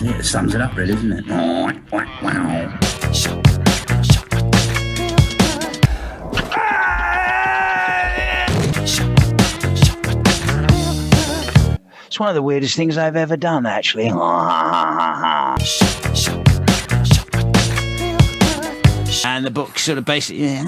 Yeah, it sums it up really, doesn't it? Wow. It's one of the weirdest things I've ever done, actually. And the book sort of basically...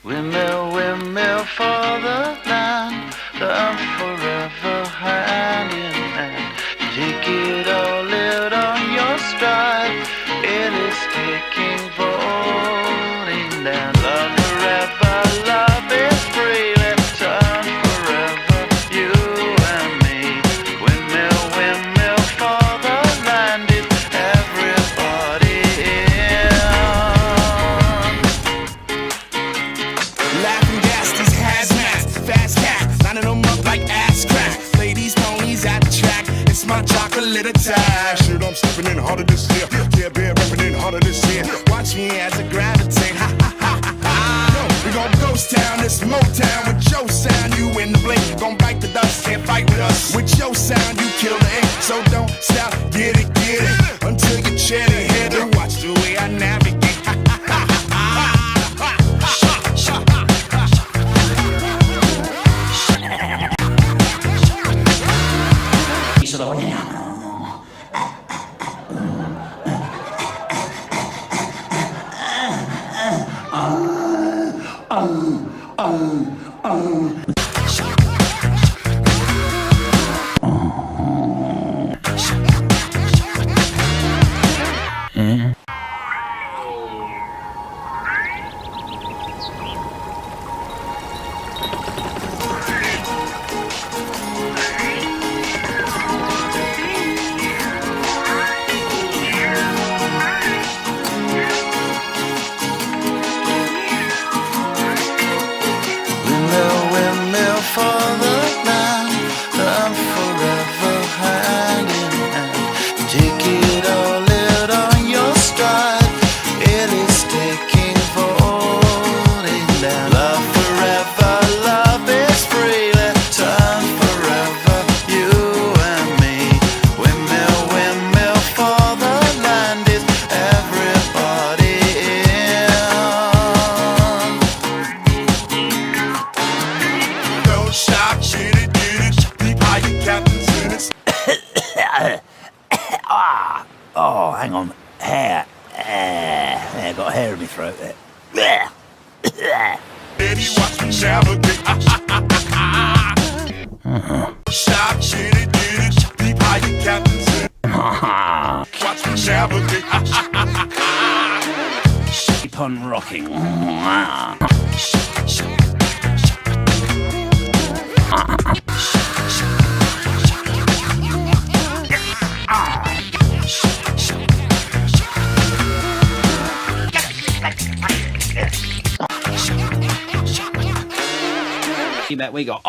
Windmill, windmill for the land, I'm forever hand in hand. Take it all, live on your stride. It is taking, falling down. Love forever, love is free. Let's turn forever, you and me. Windmill, windmill for the land, is everybody in. Laughing gas, these hazmats, fast cats, lining them up like ass crack. Ladies, ponies at the track, it's my chocolate attack. Shit, I'm stepping in harder this year. Yeah, bear repping in harder this year. Watch me as I gravitate. Ha ha ha ha ha. Yo, we gon' ghost town, this Motown with your sound. You in the blink, gon' bite the dust, can't fight with us. With your sound, you kill the ink, so don't stop, get it until you chat it. Hit it. Watch the way I navigate. Ha ha ha ha ha. Windmill for the land, I'm forever hand in hand. Take it all, live on your stride. It is taking, falling down. Love forever, love is free. Let's turn forever, you and me. Windmill, windmill for the land, is everybody in. Don't stop, get it, deep high, your captain's in it. Oh, hang on. Hair. I got hair in my throat there. Baby, watch me navigate. Stop, get it, deep high, your captain's in it. Watch me navigate. Keep on rocking. You bet we got.